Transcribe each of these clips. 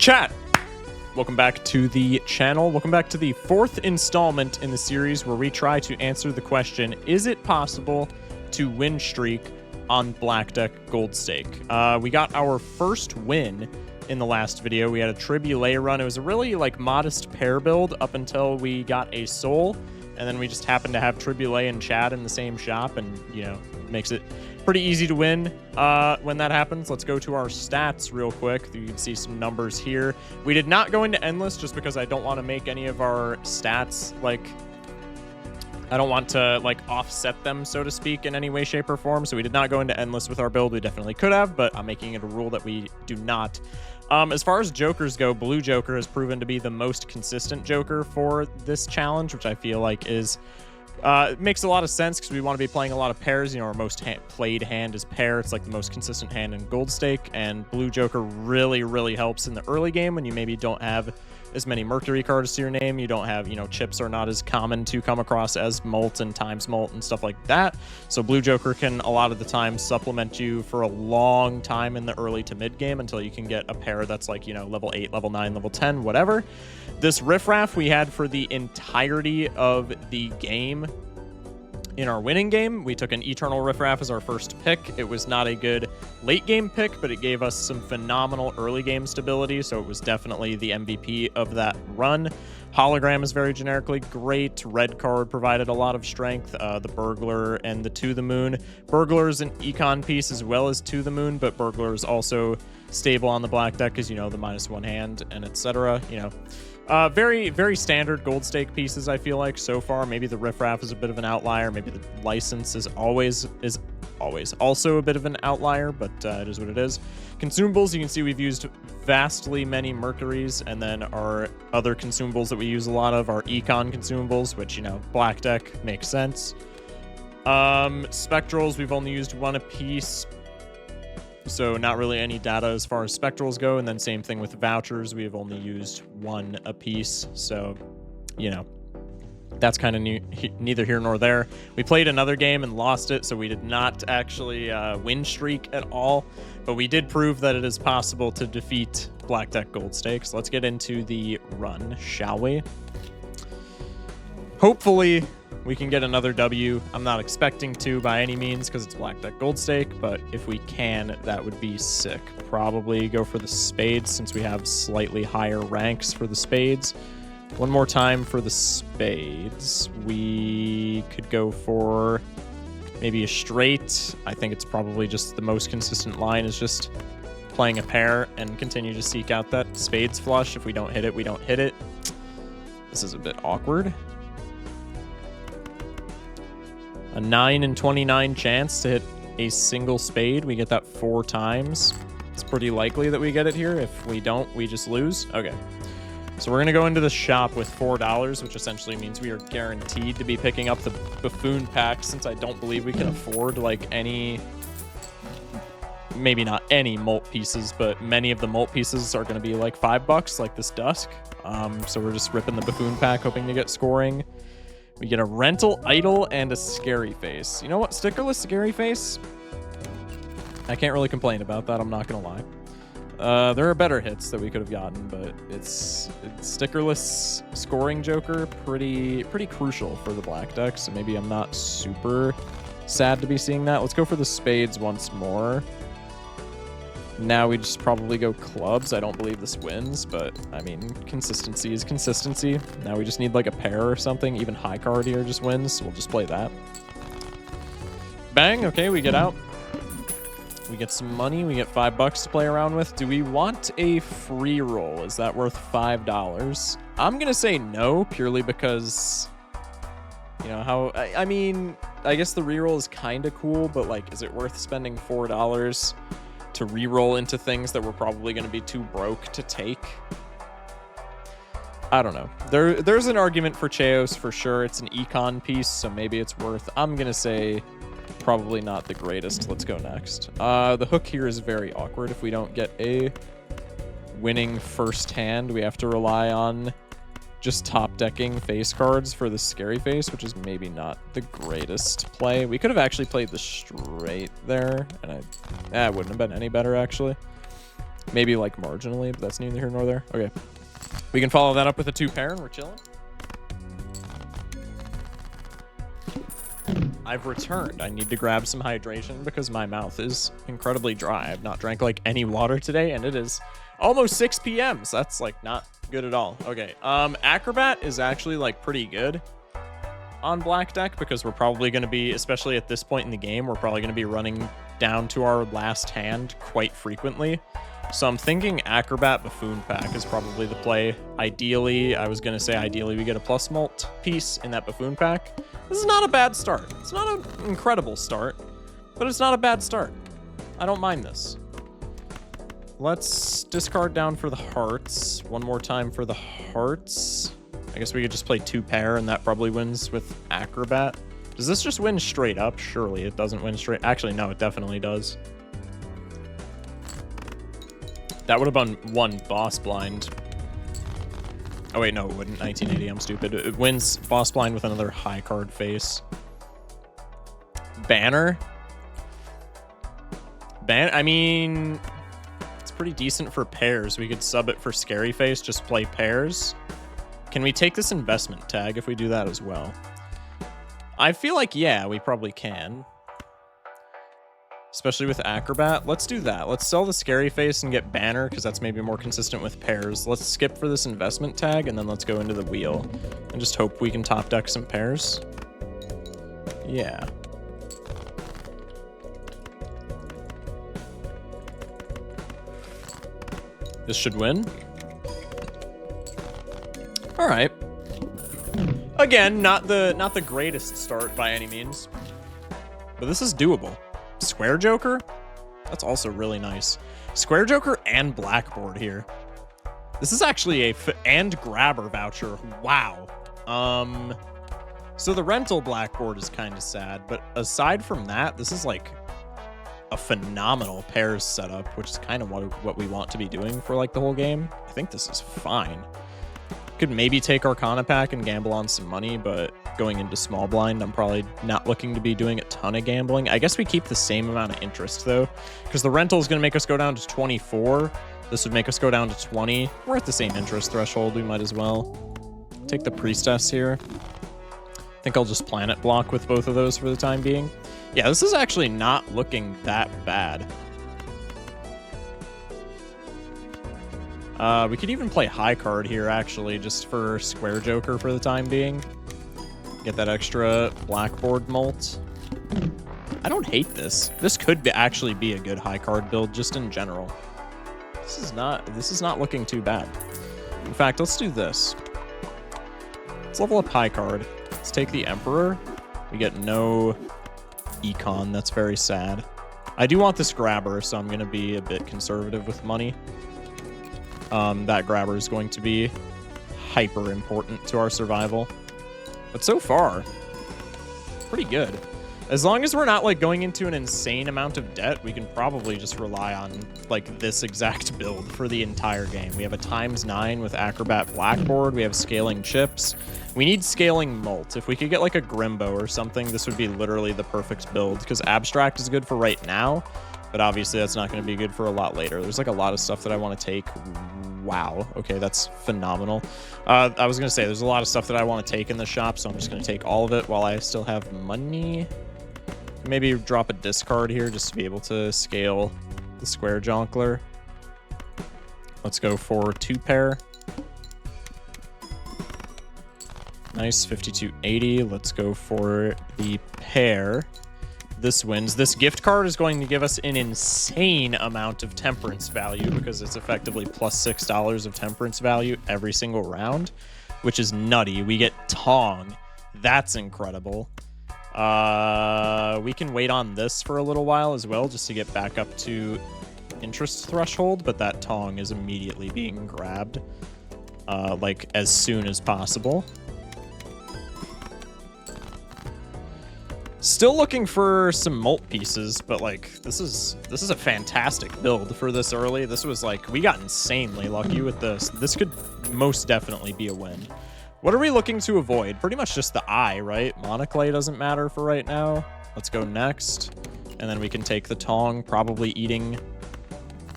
Chat! Welcome back to the channel. Welcome back to the fourth installment in the series where we try to answer the question, is it possible to win streak on Blackdeck Gold Stake? We got our first win in the last video. We had a Tribulate run. It was a really modest pair build up until we got a soul, and then we just happened to have Tribulate and Chad in the same shop, and makes it pretty easy to win when that happens. Let's go to our stats real quick. You can see some numbers here. We did not go into endless just because I don't want to make any of our stats I don't want to offset them, so to speak, in any way, shape, or form. So we did not go into endless with our build. We definitely could have, but I'm making it a rule that we do not. As far as jokers go, Blue Joker has proven to be the most consistent joker for this challenge, which I feel like is makes a lot of sense because we want to be playing a lot of pairs. Our most played hand is pair. It's like the most consistent hand in Gold Stake, and Blue Joker really helps in the early game when you maybe don't have as many Mercury cards to your name. You don't have, chips are not as common to come across as Molt and Times Molt and stuff like that. So Blue Joker can a lot of the time supplement you for a long time in the early to mid game until you can get a pair that's level 8, level 9, level 10, whatever. This riffraff we had for the entirety of the game. In our winning game, we took an Eternal Riffraff as our first pick. It was not a good late game pick, but it gave us some phenomenal early game stability, so it was definitely the MVP of that run. Hologram is very generically great. Red card provided a lot of strength. The Burglar and the To the Moon. Burglar is an econ piece as well as To the Moon, but Burglar is also stable on the black deck because, the -1 hand and etc. Very standard Gold Stake pieces, I feel like, so far. Maybe the Riffraff is a bit of an outlier. Maybe the License is always also a bit of an outlier, but it is what it is. Consumables, you can see we've used vastly many Mercuries, and then our other consumables that we use a lot of are Econ consumables, which, Black Deck makes sense. Spectrals, we've only used one apiece, so not really any data as far as spectrals go. And then same thing with vouchers. We have only used one apiece. So, that's kind of neither here nor there. We played another game and lost it, so we did not actually win streak at all. But we did prove that it is possible to defeat Black Deck Gold Stake. So let's get into the run, shall we? Hopefully we can get another W. I'm not expecting to by any means because it's Black Deck Gold Stake, but if we can, that would be sick. Probably go for the spades since we have slightly higher ranks for the spades. One more time for the spades. We could go for maybe a straight. I think it's probably just the most consistent line is just playing a pair and continue to seek out that spades flush. If we don't hit it, we don't hit it. This is a bit awkward. A 9 in 29 chance to hit a single spade. We get that 4 times. It's pretty likely that we get it here. If we don't, we just lose. Okay. So we're going to go into the shop with $4, which essentially means we are guaranteed to be picking up the Buffoon pack, since I don't believe we can afford any, maybe not any Molt pieces, but many of the Molt pieces are going to be $5, like this Dusk. So we're just ripping the Buffoon pack, hoping to get scoring. We get a Rental Idol and a Scary Face. You know what? Stickerless Scary Face? I can't really complain about that, I'm not going to lie. There are better hits that we could have gotten, but it's stickerless scoring Joker, pretty crucial for the black deck, so maybe I'm not super sad to be seeing that. Let's go for the spades once more. Now we just probably go clubs. I don't believe this wins, but I mean, consistency is consistency. Now we just need a pair or something. Even high card here just wins, so we'll just play that. Bang, okay, we get out. We get some money. We get $5 to play around with. Do we want a free roll? Is that worth $5? I'm going to say no, purely because, I mean, I guess the reroll is kind of cool, but is it worth spending $4 to reroll into things that we're probably going to be too broke to take? I don't know. There's an argument for Chaos for sure. It's an econ piece, so maybe it's worth. I'm going to say probably not the greatest. Let's go next. The hook here is very awkward. If we don't get a winning first hand, we have to rely on just top decking face cards for the Scary Face, which is maybe not the greatest play. We could have actually played the straight there, and it wouldn't have been any better, actually. Maybe like marginally, but that's neither here nor there. Okay. We can follow that up with a 2-pair and we're chilling. I've returned. I need to grab some hydration because my mouth is incredibly dry. I've not drank like any water today and it is almost 6 p.m. So that's like not good at all. Okay. Acrobat is actually like pretty good on black deck because we're probably going to be, especially at this point in the game, we're probably going to be running down to our last hand quite frequently. So I'm thinking Acrobat Buffoon Pack is probably the play. Ideally, I was going to say ideally we get a plus mult piece in that Buffoon Pack. This is not a bad start. It's not an incredible start, but it's not a bad start. I don't mind this. Let's discard down for the hearts. One more time for the hearts. I guess we could just play 2-pair and that probably wins with Acrobat. Does this just win straight up? Surely it doesn't win straight. Actually, no, it definitely does. That would have been one boss blind. Oh, wait, no, it wouldn't. 1980, I'm stupid. It wins boss blind with another high card face. Banner? I mean, it's pretty decent for pairs. We could sub it for scary face, just play pairs. Can we take this investment tag if we do that as well? I feel like, yeah, we probably can. Especially with Acrobat. Let's do that. Let's sell the scary face and get banner because that's maybe more consistent with pairs. Let's skip for this investment tag and then let's go into the wheel and just hope we can top deck some pairs. Yeah. This should win. All right. Again, not the greatest start by any means, but this is doable. Square Joker? That's also really nice. Square Joker and Blackboard here. This is actually and Grabber voucher. Wow. So the rental Blackboard is kind of sad, but aside from that, this is like a phenomenal pairs setup, which is kind of what we want to be doing for like the whole game. I think this is fine. Could maybe take Arcana Pack and gamble on some money, but going into small blind, I'm probably not looking to be doing a ton of gambling. I guess we keep the same amount of interest, though, because the rental is going to make us go down to 24. This would make us go down to 20. We're at the same interest threshold. We might as well take the Priestess here. I think I'll just Planet Block with both of those for the time being. Yeah, this is actually not looking that bad. We could even play high card here, actually, just for Square Joker for the time being. Get that extra Blackboard mult. I don't hate this. This could actually be a good high card build, just in general. This is not looking too bad. In fact, let's do this. Let's level up high card. Let's take the Emperor. We get no econ. That's very sad. I do want this Grabber, so I'm going to be a bit conservative with money. That Grabber is going to be hyper important to our survival. But so far, pretty good. As long as we're not like going into an insane amount of debt, we can probably just rely on like this exact build for the entire game. We have a ×9 with Acrobat Blackboard. We have scaling chips. We need scaling mult. If we could get like a Grimbo or something, this would be literally the perfect build because Abstract is good for right now, but obviously that's not going to be good for a lot later. There's like a lot of stuff that I want to take. Wow. Okay, that's phenomenal. I was going to say there's a lot of stuff that I want to take in the shop, so I'm just going to take all of it while I still have money. Maybe drop a discard here just to be able to scale the Square Jonkler. Let's go for 2-pair. Nice, 5280. Let's go for the pair. This wins. This gift card is going to give us an insane amount of temperance value because it's effectively plus $6 of temperance value every single round, which is nutty. We get Tong. That's incredible. We can wait on this for a little while as well just to get back up to interest threshold, but that Tong is immediately being grabbed like as soon as possible. Still looking for some mult pieces, but like this is a fantastic build for this early. This was like, we got insanely lucky with this. This could most definitely be a win. What are we looking to avoid? Pretty much just the eye, right? Monoclay doesn't matter for right now. Let's go next. And then we can take the Tong, probably eating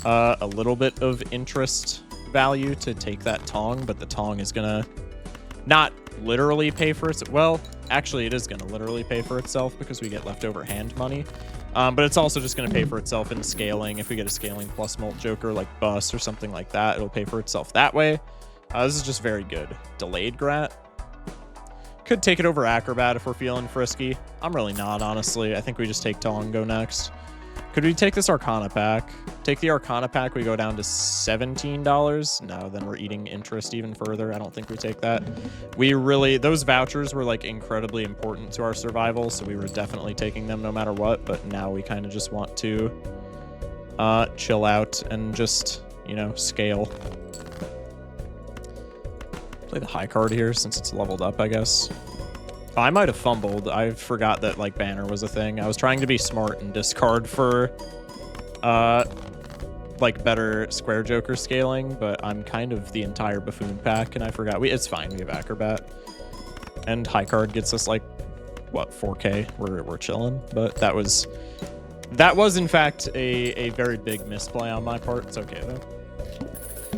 a little bit of interest value to take that tong, but the tong is gonna not literally pay for itself. Well, actually, it is gonna literally pay for itself because we get leftover hand money. But it's also just gonna pay for itself in scaling. If we get a scaling plus Molt Joker like Bust or something like that, it'll pay for itself that way. This is just very good. Delayed Grat. Could take it over Acrobat if we're feeling frisky. I'm really not, honestly. I think we just take Tong, go next. Could we take this Arcana pack? Take the Arcana pack, we go down to $17. No, then we're eating interest even further. I don't think we take that. We really, those vouchers were like incredibly important to our survival, so we were definitely taking them no matter what, but now we kind of just want to chill out and just, you know, scale. Play the high card here since it's leveled up, I guess. I might have fumbled. I forgot that like banner was a thing. I was trying to be smart and discard for like better square joker scaling, but I'm kind of the entire buffoon pack and I forgot. It's fine, we have Acrobat. And high card gets us like what, 4K. We're chilling. But that was in fact a very big misplay on my part. It's okay though.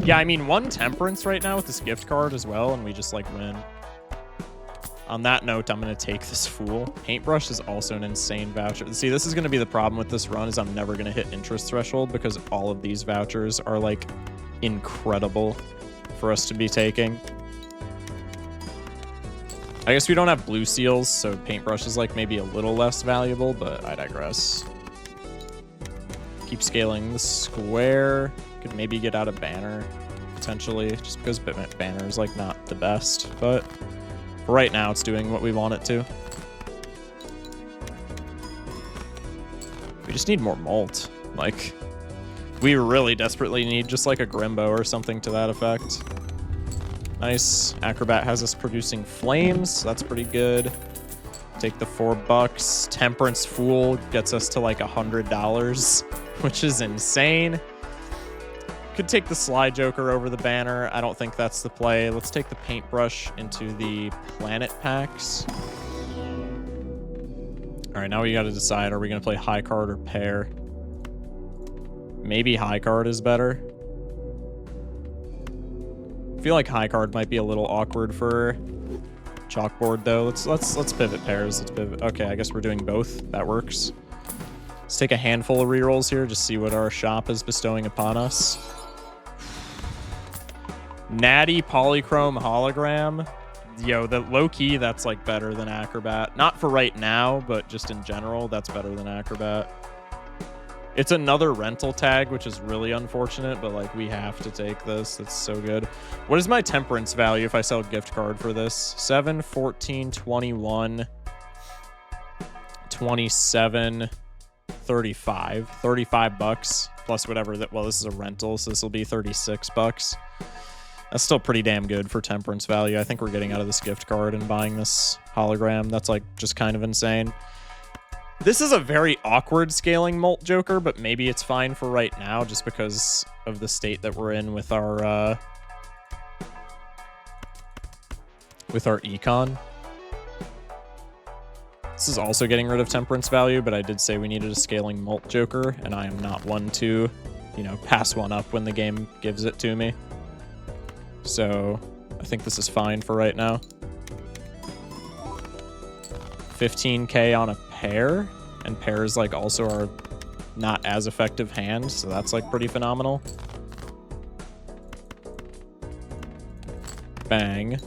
Yeah, I mean, one temperance right now with this gift card as well, and we just like win. On that note, I'm going to take this Fool. Paintbrush is also an insane voucher. See, this is going to be the problem with this run, is I'm never going to hit interest threshold because all of these vouchers are, like, incredible for us to be taking. I guess we don't have blue seals, so Paintbrush is, like, maybe a little less valuable, but I digress. Keep scaling the square. Could maybe get out a banner, potentially, just because banner is, like, not the best, but... right now, it's doing what we want it to. We just need more Molt. Like, we really desperately need just like a Grimbo or something to that effect. Nice. Acrobat has us producing flames, so that's pretty good. Take the $4. Temperance Fool gets us to like $100, which is insane. Could take the Sly Joker over the banner. I don't think that's the play. Let's take the Paintbrush into the Planet packs. All right, now we got to decide, are we going to play high card or pair? Maybe high card is better. I feel like high card might be a little awkward for chalkboard though. Let's pivot pairs. Let's pivot. Okay, I guess we're doing both. That works. Let's take a handful of rerolls here, just see what our shop is bestowing upon us. Natty Polychrome Hologram. Yo, the low-key, that's like better than Acrobat. Not for right now, but just in general, that's better than Acrobat. It's another rental tag, which is really unfortunate, but like we have to take this. It's so good. What is my temperance value if I sell a gift card for this? 7, 14, 21, 27, 35. $35 plus whatever that, well, this is a rental, so this will be $36. That's still pretty damn good for temperance value. I think we're getting out of this gift card and buying this hologram. That's like just kind of insane. This is a very awkward scaling Molt Joker, but maybe it's fine for right now just because of the state that we're in with our econ. This is also getting rid of temperance value, but I did say we needed a scaling Molt Joker, and I am not one to, you know, pass one up when the game gives it to me. So I think this is fine for right now. 15K on a pair, and pairs like also are not as effective hands, so that's like pretty phenomenal. Bang.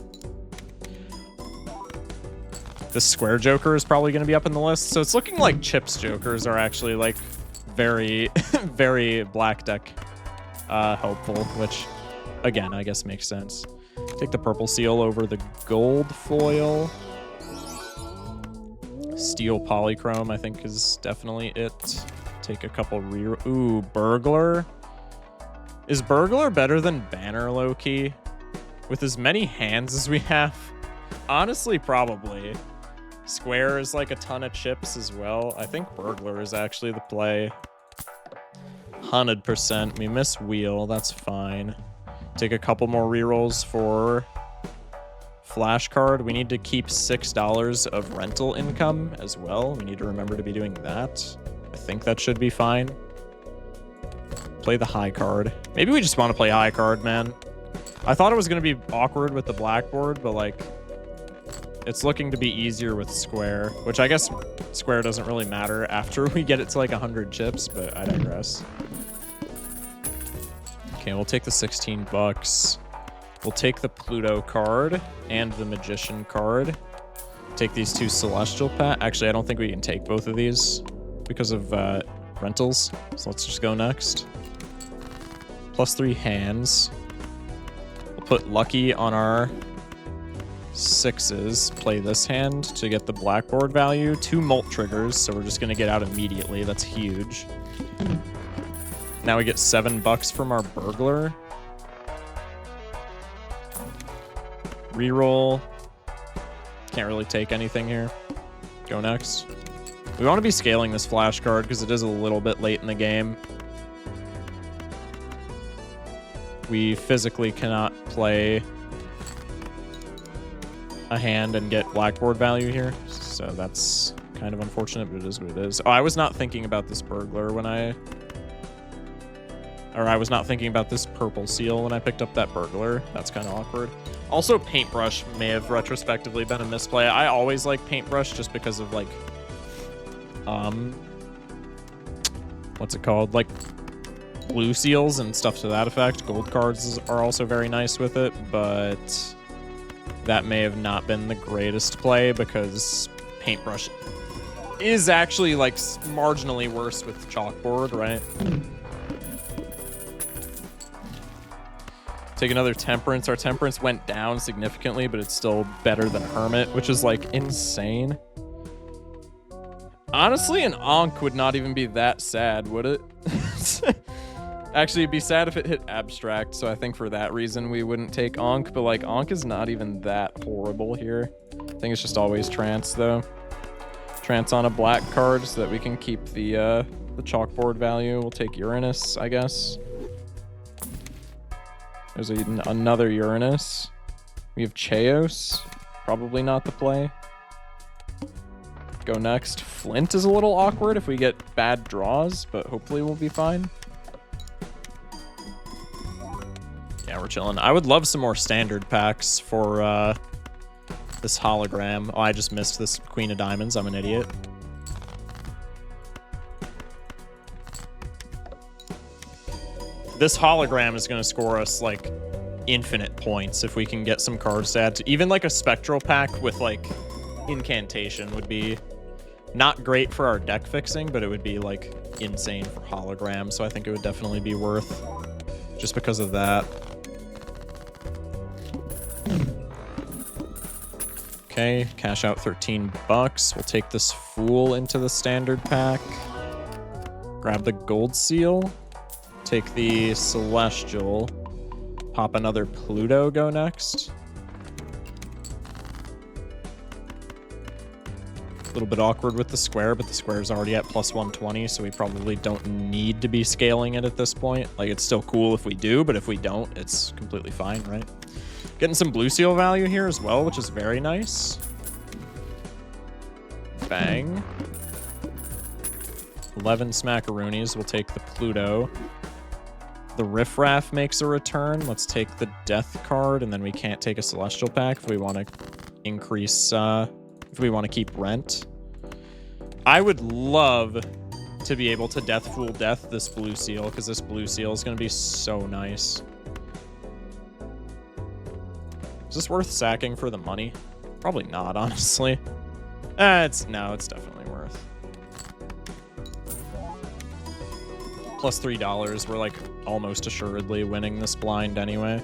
The square Joker is probably going to be up in the list, so it's looking like Chips Jokers are actually like very, very black deck helpful, which again, I guess makes sense. Take the purple seal over the gold foil. Steel Polychrome, I think, is definitely it. Take a couple Ooh, Burglar. Is Burglar better than Banner, low-key? With as many hands as we have? Honestly, probably. Square is like a ton of chips as well. I think Burglar is actually the play. 100%. We miss Wheel. That's fine. Take a couple more rerolls for flashcard. We need to keep $6 of rental income as well. We need to remember to be doing that. I think that should be fine. Play the high card. Maybe we just want to play high card, man. I thought it was going to be awkward with the blackboard, but like, it's looking to be easier with square, which I guess square doesn't really matter after we get it to like 100 chips, but I digress. Okay, we'll take the 16 bucks. We'll take the Pluto card and the Magician card. Take these two Celestial pack. Actually, I don't think we can take both of these because of rentals. So let's just go next. +3 hands. We'll put Lucky on our 6s. Play this hand to get the blackboard value. 2 Molt triggers, so we're just going to get out immediately. That's huge. Now we get 7 bucks from our Burglar. Reroll. Can't really take anything here. Go next. We want to be scaling this flash card because it is a little bit late in the game. We physically cannot play a hand and get blackboard value here. So that's kind of unfortunate, but it is what it is. Oh, I was not thinking about this Burglar when I was not thinking about this purple seal when I picked up that Burglar. That's kind of awkward. Also, Paintbrush may have retrospectively been a misplay. I always like Paintbrush just because of, like, what's it called? Like, blue seals and stuff to that effect. Gold cards are also very nice with it, but that may have not been the greatest play because Paintbrush is actually, like, marginally worse with Chalkboard, right? Take another Temperance. Our Temperance went down significantly, but it's still better than Hermit, which is, like, insane. Honestly, an Ankh would not even be that sad, would it? Actually, it'd be sad if it hit Abstract, so I think for that reason we wouldn't take Ankh, but, like, Ankh is not even that horrible here. I think it's just always Trance, though. Trance on a black card so that we can keep the Chalkboard value. We'll take Uranus, I guess. There's another Uranus. We have Chaos. Probably not the play. Go next. Flint is a little awkward if we get bad draws, but hopefully we'll be fine. Yeah, we're chilling. I would love some more standard packs for this hologram. Oh, I just missed this Queen of Diamonds. I'm an idiot. This hologram is going to score us, like, infinite points if we can get some cards to add to. Even, like, a Spectral pack with, like, Incantation would be not great for our deck fixing, but it would be, like, insane for hologram. So I think it would definitely be worth just because of that. Okay, cash out 13 bucks. We'll take this Fool into the standard pack. Grab the Gold Seal. Take the Celestial. Pop another Pluto, go next. A little bit awkward with the square, but the square's already at +120, so we probably don't need to be scaling it at this point. Like, it's still cool if we do, but if we don't, it's completely fine, right? Getting some blue seal value here as well, which is very nice. Bang. 11 smackaroonies. We'll take the Pluto. The Riffraff makes a return. Let's take the Death card, and then we can't take a Celestial pack if we want to increase, if we want to keep Rent. I would love to be able to Death Fool Death this blue seal, because this blue seal is going to be so nice. Is this worth sacking for the money? Probably not, honestly. It's definitely worth. +$3. We're, like, almost assuredly winning this blind anyway.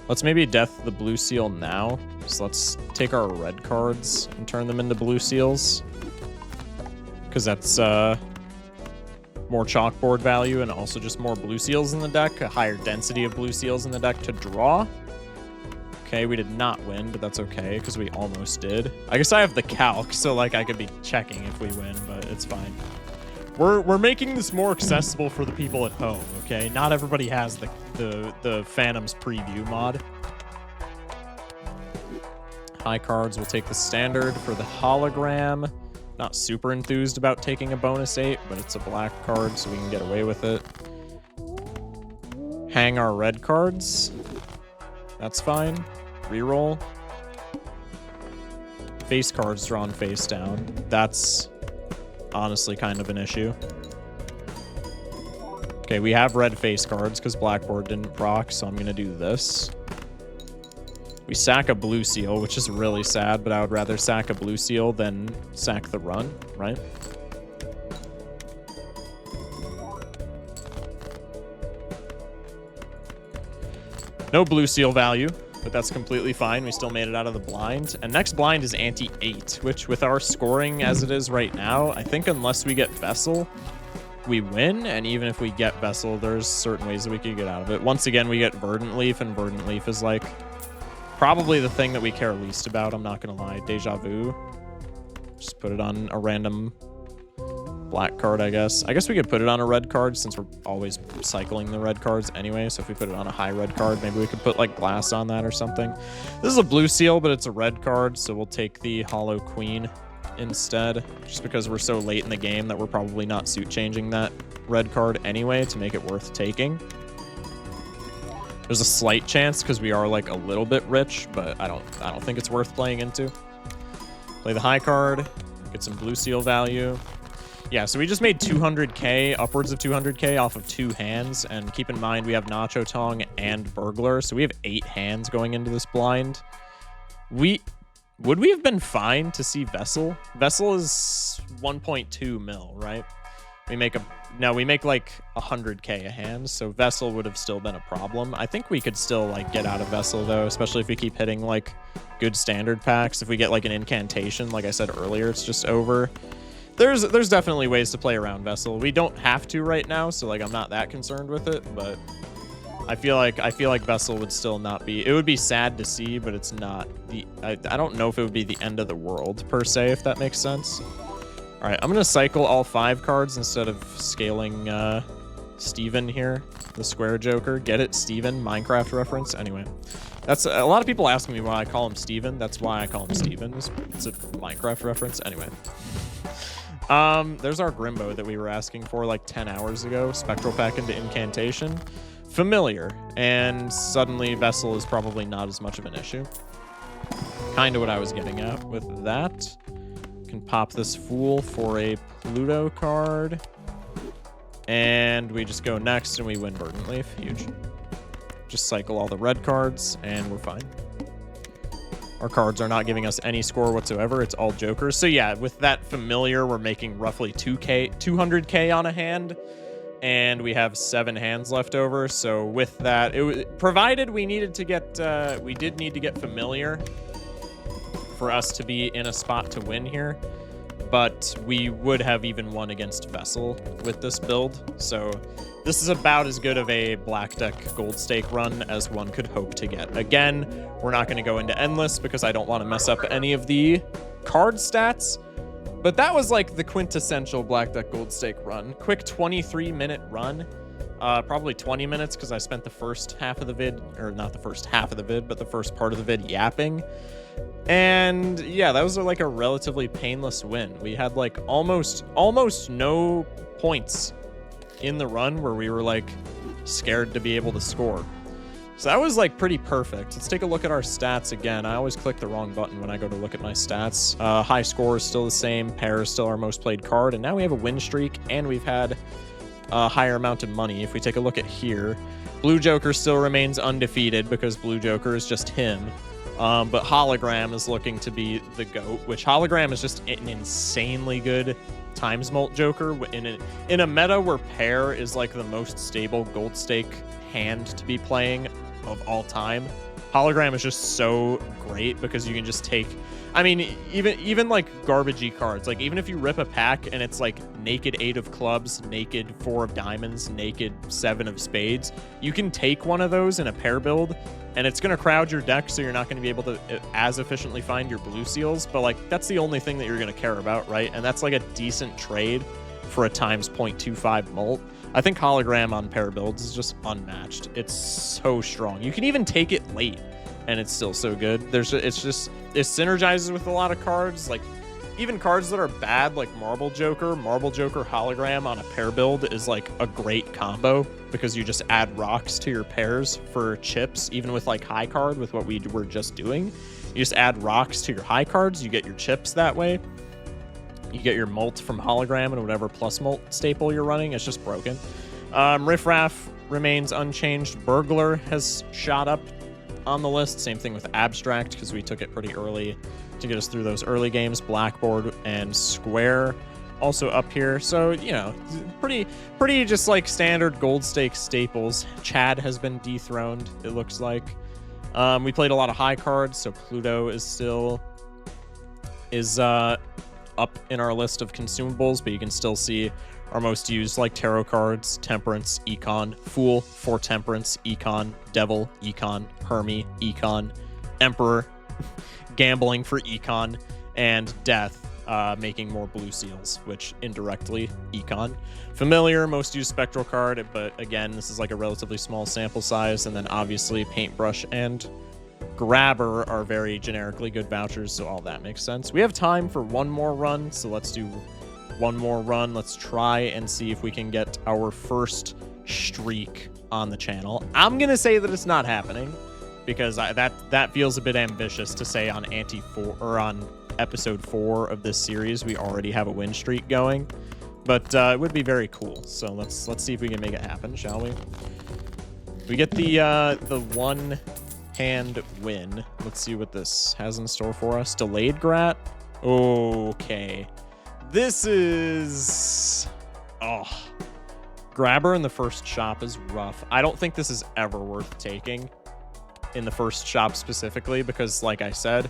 Let's maybe Death the blue seal now. So let's take our red cards and turn them into blue seals. Because that's more Chalkboard value and also just more blue seals in the deck. A higher density of blue seals in the deck to draw. Okay, we did not win, but that's okay, because we almost did. I guess I have the calc, so, like, I could be checking if we win, but it's fine. We're making this more accessible for the people at home, okay? Not everybody has the Phantoms preview mod. High cards, we'll take the standard for the hologram. Not super enthused about taking a bonus 8, but it's a black card, so we can get away with it. hang our red cards. That's fine. Reroll. Face cards drawn face down. That's honestly kind of an issue. Okay, we have red face cards because Blackboard didn't proc, so I'm going to do this. We sack a blue seal, which is really sad, but I would rather sack a blue seal than sack the run, right? No blue seal value, but that's completely fine. We still made it out of the blind. And next blind is ante 8, which with our scoring as it is right now, I think unless we get Vessel, we win. And even if we get Vessel, there's certain ways that we could get out of it. Once again, we get Verdant Leaf, and Verdant Leaf is like probably the thing that we care least about. I'm not going to lie. Deja Vu. Just put it on a random black card, I guess. I guess we could put it on a red card since we're always cycling the red cards anyway. So if we put it on a high red card, maybe we could put like glass on that or something. This is a blue seal, but it's a red card. So we'll take the Hollow Queen instead, just because we're so late in the game that we're probably not suit changing that red card anyway to make it worth taking. There's a slight chance because we are like a little bit rich, but I don't think it's worth playing into. Play the high card, get some blue seal value. Yeah, so we just made 200k, upwards of 200k off of 2 hands, and keep in mind we have Nacho Tong and Burglar, so we have 8 hands going into this blind. Would we have been fine to see Vessel? Vessel is 1.2 mil, right? We make like 100k a hand, so Vessel would have still been a problem. I think we could still like get out of Vessel though, especially if we keep hitting like good standard packs. If we get like an incantation, like I said earlier, it's just over. There's definitely ways to play around Vessel. We don't have to right now, so like I'm not that concerned with it, but I feel like Vessel would still not be. It would be sad to see, but it's not the. I don't know if it would be the end of the world per se, if that makes sense. All right, I'm gonna cycle all 5 cards instead of scaling Steven here, the square Joker. Get it, Steven? Minecraft reference. Anyway, that's a lot of people ask me why I call him Steven. That's why I call him Steven. It's a Minecraft reference. Anyway. There's our Grimbo that we were asking for like 10 hours ago. Spectral Pack into Incantation. Familiar. And suddenly Vessel is probably not as much of an issue. Kind of what I was getting at with that. Can pop this Fool for a Pluto card. And we just go next and we win Verdant Leaf. Huge. Just cycle all the red cards and we're fine. Our cards are not giving us any score whatsoever. It's all jokers. So yeah, with that Familiar, we're making roughly 200k on a hand, and we have 7 hands left over. So with that, provided we needed to get, we did need to get Familiar for us to be in a spot to win here, but we would have even won against Vessel with this build. So this is about as good of a black deck gold stake run as one could hope to get. Again, we're not going to go into endless because I don't want to mess up any of the card stats, but that was like the quintessential black deck gold stake run. Quick 23-minute run, probably 20 minutes because I spent the first half of the vid, or not the first half of the vid, but the first part of the vid yapping. And yeah, that was like a relatively painless win. We had like almost no points in the run where we were like scared to be able to score. So that was like pretty perfect. Let's take a look at our stats again. I always click the wrong button when I go to look at my stats. High score is still the same. Pair is still our most played card. And now we have a win streak and we've had a higher amount of money. If we take a look at here, Blue Joker still remains undefeated because Blue Joker is just him. But Hologram is looking to be the GOAT, which Hologram is just an insanely good times mult Joker. In a meta where Pair is like the most stable gold stake hand to be playing of all time, Hologram is just so great because you can just take, I mean, even like garbagey cards, like even if you rip a pack and it's like naked 8 of clubs, naked 4 of diamonds, naked 7 of spades, you can take one of those in a pair build and it's going to crowd your deck, so you're not going to be able to as efficiently find your blue seals, but like that's the only thing that you're going to care about, right? And that's like a decent trade for a times 0.25 mult. I think Hologram on pair builds is just unmatched. It's so strong. You can even take it late and it's still so good. It synergizes with a lot of cards. Like even cards that are bad, like Marble Joker hologram on a pair build is like a great combo because you just add rocks to your pairs for chips, even with like high card with what we were just doing. You just add rocks to your high cards, you get your chips that way. You get your molt from hologram and whatever plus molt staple you're running. It's just broken. Riff Raff remains unchanged. Burglar has shot up on the list. Same thing with Abstract because we took it pretty early to get us through those early games. Blackboard and Square also up here. So, you know, pretty just like standard gold stake staples. Chad has been dethroned, it looks like. We played a lot of high cards, so Pluto is still up in our list of consumables, but you can still see our most used like tarot cards: Temperance, Econ, Fool for Temperance, Econ, Devil, Econ, Hermie, Econ, Emperor, Gambling for Econ, and Death, making more blue seals, which indirectly Econ. Familiar, most used spectral card, but again, this is like a relatively small sample size, and then obviously Paintbrush and Grabber are very generically good vouchers, so all that makes sense. We have time for one more run, so let's do one more run. Let's try and see if we can get our first streak on the channel. I'm gonna say that it's not happening because that feels a bit ambitious to say on on episode 4 of this series we already have a win streak going, but it would be very cool. So let's see if we can make it happen, shall we? We get the one hand win. Let's see what this has in store for us. Delayed Grat. Okay. This is... Oh. Grabber in the first shop is rough. I don't think this is ever worth taking in the first shop specifically because, like I said,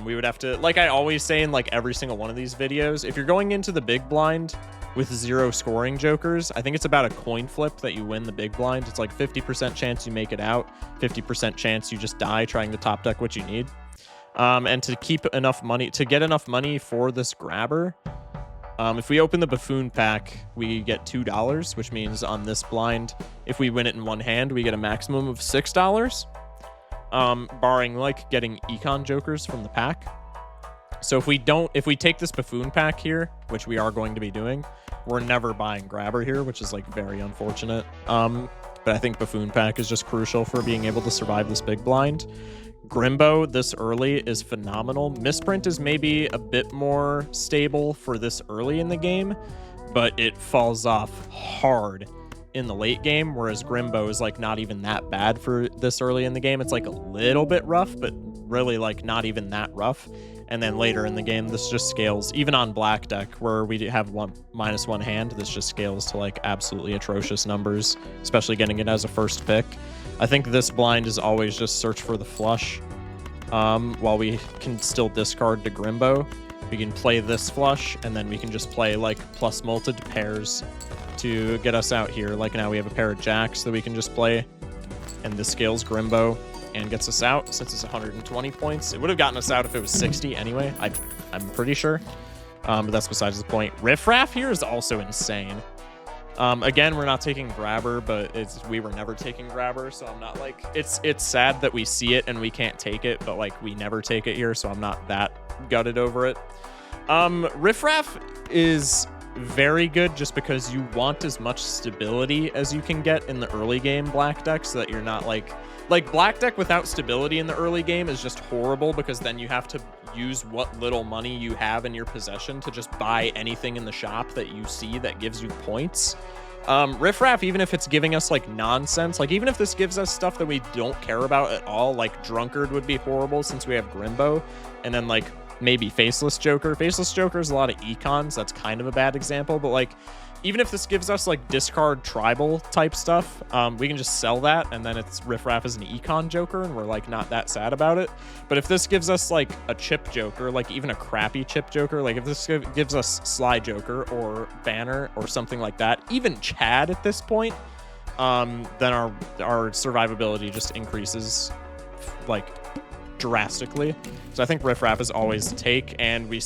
we would have to... Like I always say in like every single one of these videos, if you're going into the big blind with 0 scoring jokers, I think it's about a coin flip that you win the big blind. It's like 50% chance you make it out, 50% chance you just die trying to top deck what you need. And to keep enough money, to get enough money for this Grabber, if we open the Buffoon pack, we get $2, which means on this blind, if we win it in one hand, we get a maximum of $6, barring like getting Econ jokers from the pack. So if we take this Buffoon pack here, which we are going to be doing, we're never buying Grabber here, which is like very unfortunate. But I think Buffoon pack is just crucial for being able to survive this big blind. Grimbo this early is phenomenal. Misprint is maybe a bit more stable for this early in the game, but it falls off hard in the late game, whereas Grimbo is like not even that bad for this early in the game. It's like a little bit rough, but really like not even that rough. And then later in the game, this just scales. Even on black deck, where we have -1 hand, this just scales to like absolutely atrocious numbers, especially getting it as a first pick. I think this blind is always just search for the flush. While we can still discard to Grimbo, we can play this flush, and then we can just play like plus multed pairs to get us out here. Like now we have a pair of jacks that we can just play, and this scales Grimbo and gets us out. Since it's 120 points, it would have gotten us out if it was 60 anyway, I'm pretty sure. But that's besides the point. Riff Raff here is also insane. Again, we're not taking Grabber, but we were never taking Grabber, so I'm not like... It's sad that we see it and we can't take it, but like we never take it here, so I'm not that gutted over it. Riff Raff is very good just because you want as much stability as you can get in the early game black deck, so that you're not like black deck without stability in the early game is just horrible, because then you have to use what little money you have in your possession to just buy anything in the shop that you see that gives you points. Riff Raff, even if it's giving us like nonsense, like even if this gives us stuff that we don't care about at all, like Drunkard would be horrible since we have Grimbo, and then like maybe Faceless Joker. Faceless Joker is a lot of econs, that's kind of a bad example, but like even if this gives us like discard tribal type stuff, we can just sell that, and then it's Riff Raff as an econ joker, and we're like not that sad about it. But if this gives us like a chip joker, like even a crappy chip joker, like if this gives us Sly Joker or Banner or something like that, even Chad at this point, then our survivability just increases like drastically. So I think Riff Raff is always a take, and we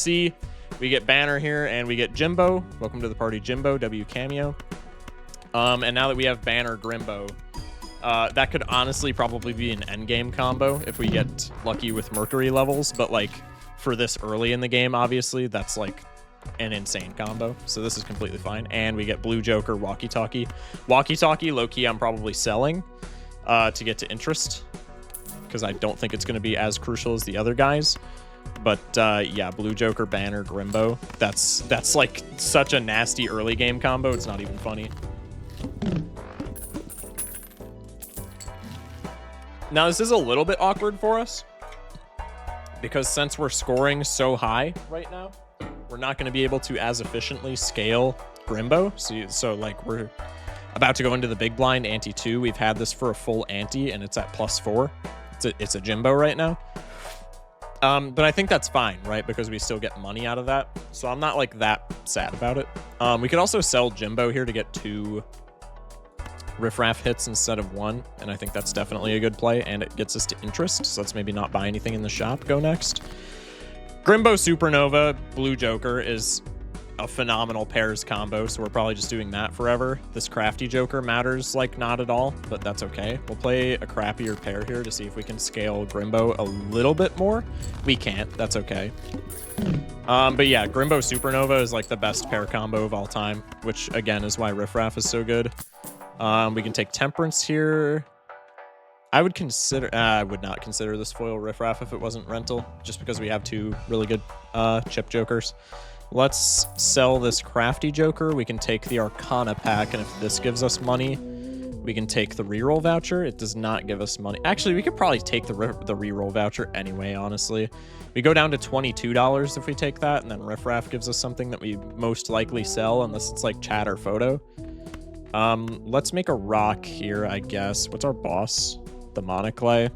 get Banner here, and we get Jimbo. Welcome to the party, Jimbo, W cameo. And now that we have Banner Grimbo, that could honestly probably be an endgame combo if we get lucky with Mercury levels, but like for this early in the game, obviously, that's like an insane combo. So this is completely fine. And we get Blue Joker, Walkie-Talkie. Walkie-Talkie, low-key, I'm probably selling to get to interest, because I don't think it's going to be as crucial as the other guys. But yeah, Blue Joker, Banner, Grimbo. That's like such a nasty early game combo. It's not even funny. Now, this is a little bit awkward for us, because since we're scoring so high right now, we're not going to be able to as efficiently scale Grimbo. So like, we're about to go into the big blind, ante 2. We've had this for a full ante, and it's at +4. It's a Jimbo right now. But I think that's fine, right? Because we still get money out of that. So I'm not like that sad about it. We could also sell Jimbo here to get 2 riffraff hits instead of 1. And I think that's definitely a good play. And it gets us to interest. So let's maybe not buy anything in the shop. Go next. Grimbo Supernova Blue Joker is a phenomenal pairs combo. So we're probably just doing that forever. This Crafty Joker matters like not at all, but that's okay. We'll play a crappier pair here to see if we can scale Grimbo a little bit more. We can't. That's okay. But yeah, Grimbo Supernova is like the best pair combo of all time, which again is why Riffraff is so good. We can take Temperance here. I would not consider this foil Riffraff if it wasn't rental, just because we have 2 really good chip jokers. Let's sell this Crafty Joker. We can take the Arcana pack, and if this gives us money, we can take the reroll voucher. It does not give us money. Actually, we could probably take the reroll voucher anyway, honestly. We go down to $22 if we take that, and then Riffraff gives us something that we most likely sell, unless it's like chat or photo. Let's make a rock here, I guess. What's our boss? Demonic Clay.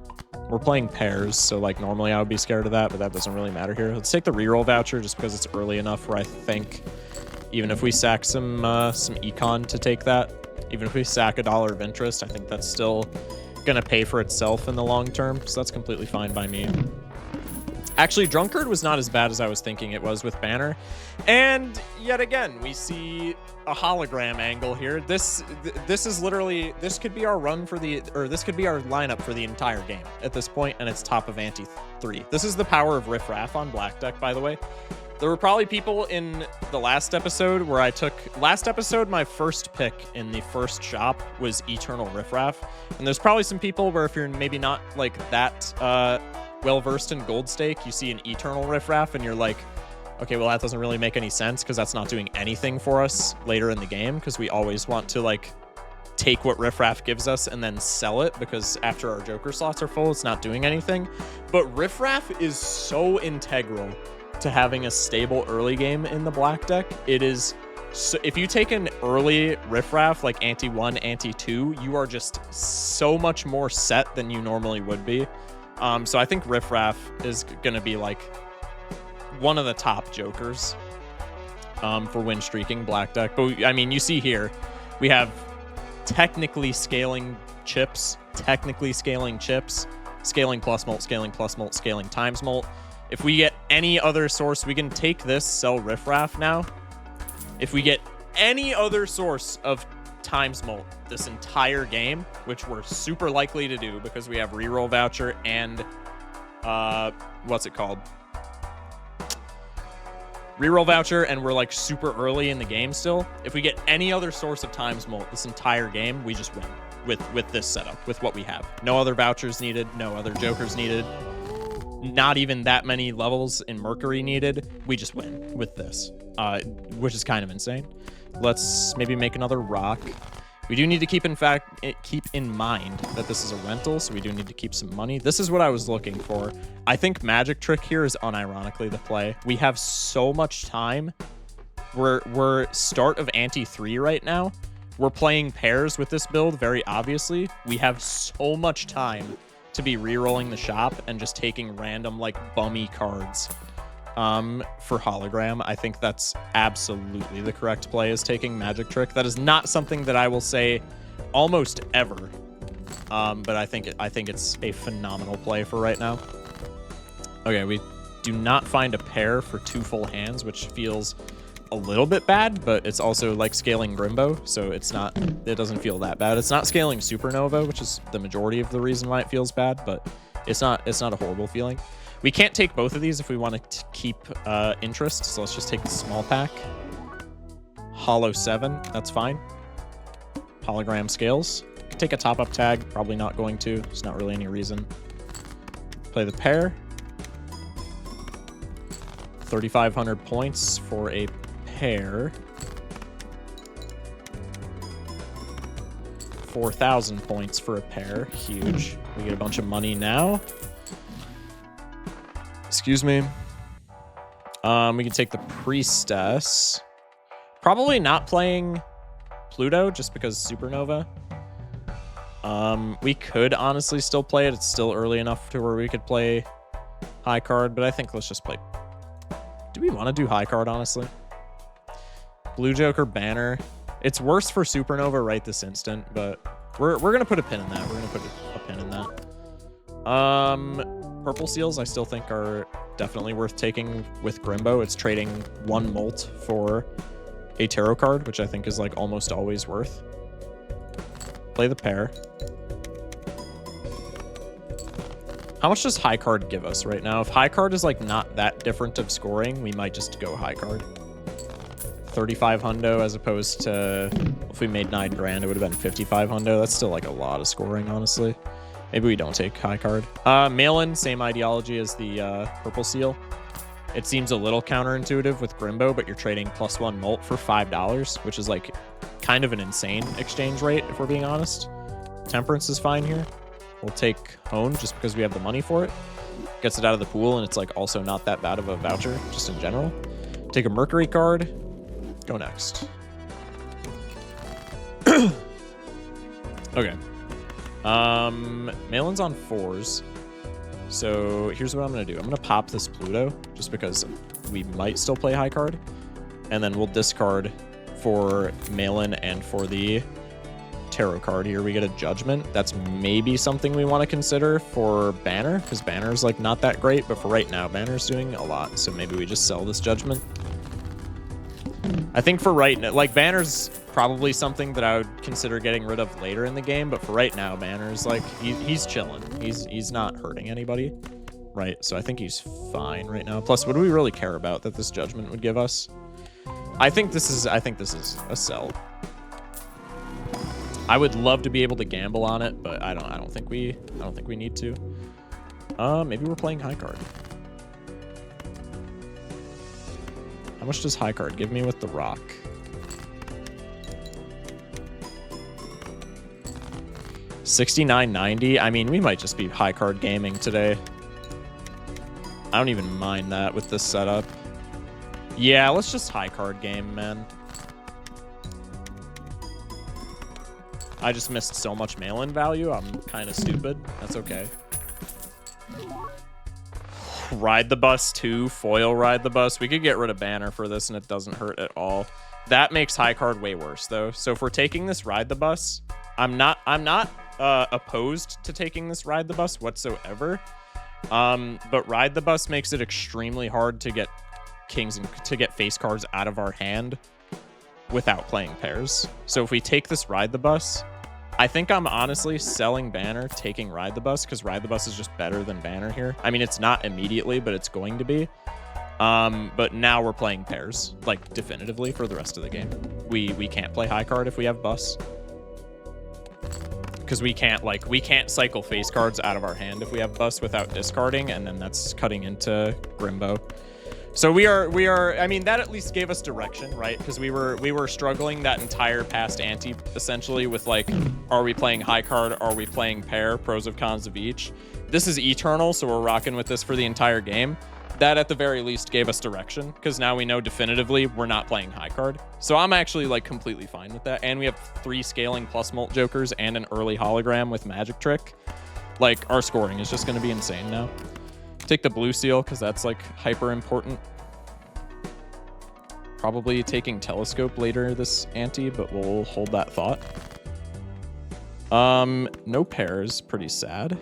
We're playing pairs, so like normally I would be scared of that, but that doesn't really matter here. Let's take the reroll voucher just because it's early enough where I think even if we sack some econ to take that, even if we sack $1 of interest, I think that's still gonna pay for itself in the long term, so that's completely fine by me. Actually, Drunkard was not as bad as I was thinking it was with Banner. And yet again, we see a hologram angle here. This is literally, this could be our run for this could be our lineup for the entire game at this point, and it's top of ante 3. This is the power of Riffraff on Black Deck, by the way. There were probably people in the last episode where my first pick in the first shop was Eternal Riffraff. And there's probably some people where if you're maybe not like that well-versed in Gold Stake, you see an Eternal Riffraff and you're like, okay, well, that doesn't really make any sense because that's not doing anything for us later in the game, because we always want to like take what Riffraff gives us and then sell it, because after our Joker slots are full, it's not doing anything. But Riffraff is so integral to having a stable early game in the Black Deck. It is so, if you take an early Riffraff like ante 1, ante 2, you are just so much more set than you normally would be. So I think Riffraff is going to be like one of the top jokers for win streaking Black Deck. But I mean, you see here, we have technically scaling chips, scaling plus molt, scaling times molt. If we get any other source, we can take this, sell Riffraff now. If we get any other source of times molt this entire game, which we're super likely to do because we have reroll voucher and what's it called? Reroll voucher, and we're like super early in the game still. If we get any other source of times molt this entire game, we just win with this setup, with what we have. No other vouchers needed, no other jokers needed, not even that many levels in Mercury needed. We just win with this, which is kind of insane. Let's maybe make another rock. We do need to keep in mind that this is a rental, so we do need to keep some money. This is what I was looking for. I think Magic Trick here is unironically the play. We have so much time. We're start of ante 3 right now. We're playing pairs with this build, very obviously. We have so much time to be re-rolling the shop and just taking random like bummy cards for hologram. I think that's absolutely the correct play, is taking Magic Trick. That is not something that I will say almost ever, but I think it's a phenomenal play for right now. Okay, we do not find a pair for 2 full hands, which feels a little bit bad, but it's also like scaling Grimbo, so it doesn't feel that bad. It's not scaling Supernova, which is the majority of the reason why it feels bad, but It's not a horrible feeling. We can't take both of these if we want to keep interest, so let's just take the small pack. Hollow 7, that's fine. Hologram scales. Could take a top-up tag, probably not going to. There's not really any reason. Play the pair. 3,500 points for a pair. 4,000 points for a pair. Huge. We get a bunch of money now. Excuse me. We can take the Priestess. Probably not playing Pluto just because Supernova. We could honestly still play it. It's still early enough to where we could play high card, but I think let's just play. Do we want to do high card, honestly? Blue Joker banner. It's worse for Supernova right this instant, but we're gonna put a pin in that. We're gonna put a pin in that. Purple seals I still think are definitely worth taking with Grimbo. It's trading 1 molt for a tarot card, which I think is like almost always worth. Play the pair. How much does high card give us right now? If high card is like not that different of scoring, we might just go high card. 35 hundo as opposed to if we made 9 grand, it would have been 55 hundo. That's still like a lot of scoring, honestly. Maybe we don't take high card. Mail-in, same ideology as the purple seal. It seems a little counterintuitive with Grimbo, but you're trading +1 molt for $5, which is like kind of an insane exchange rate, if we're being honest. Temperance is fine here. We'll take Hone just because we have the money for it. Gets it out of the pool, and it's like also not that bad of a voucher, just in general. Take a Mercury card. Go next. Okay. Malin's on 4s. So here's what I'm going to do. I'm going to pop this Pluto just because we might still play high card. And then we'll discard for Malin and for the tarot card here. We get a Judgment. That's maybe something we want to consider for Banner, because Banner's like not that great, but for right now, Banner's doing a lot. So maybe we just sell this Judgment. I think for right now, like Banner's probably something that I would consider getting rid of later in the game, but for right now, Banner's like he's chilling. He's not hurting anybody, right? So I think he's fine right now. Plus, what do we really care about that this Judgment would give us? I think this is a sell. I would love to be able to gamble on it, but I don't think we need to. Maybe we're playing high card. How much does high card give me with the rock? $69.90. I mean, we might just be high card gaming today. I don't even mind that with this setup. Yeah, let's just high card game, man. I just missed so much mail-in value. I'm kind of stupid. That's okay. Ride the bus too. Foil ride the bus. We could get rid of Banner for this and it doesn't hurt at all. That makes high card way worse though. So if we're taking this ride the bus, I'm not opposed to taking this ride the bus whatsoever. But ride the bus makes it extremely hard to get kings and to get face cards out of our hand without playing pairs. So if we take this ride the bus, I think I'm honestly selling Banner, taking Ride the Bus, because Ride the Bus is just better than Banner here. I mean, it's not immediately, but it's going to be. But now we're playing pairs, like, definitively for the rest of the game. We can't play high card if we have Bus. Because we can't cycle face cards out of our hand if we have Bus without discarding, and then that's cutting into Grimbo. So we are, I mean, that at least gave us direction, right? Because we were struggling that entire past ante, essentially, with like, are we playing high card? Are we playing pair? Pros of cons of each. This is Eternal, so we're rocking with this for the entire game. That at the very least gave us direction, because now we know definitively we're not playing high card. So I'm actually like completely fine with that. And we have 3 scaling plus Molt Jokers and an early hologram with Magic Trick. Like, our scoring is just going to be insane now. Take the blue seal because that's like hyper important. Probably taking Telescope later this ante, but we'll hold that thought. No pairs, pretty sad.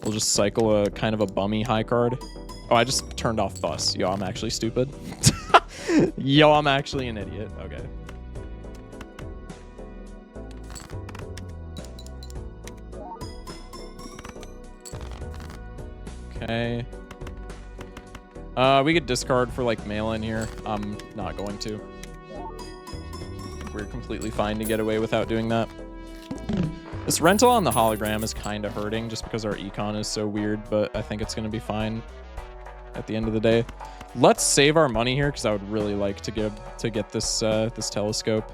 We'll just cycle a kind of a bummy high card. Oh, I just turned off Bus. Yo, I'm actually stupid. Yo, I'm actually an idiot. Okay. Okay. We could discard for like mail-in here. I'm not going to. We're completely fine to get away without doing that. This rental on the hologram is kind of hurting just because our econ is so weird, but I think it's going to be fine at the end of the day. Let's save our money here because I would really like to get this this telescope.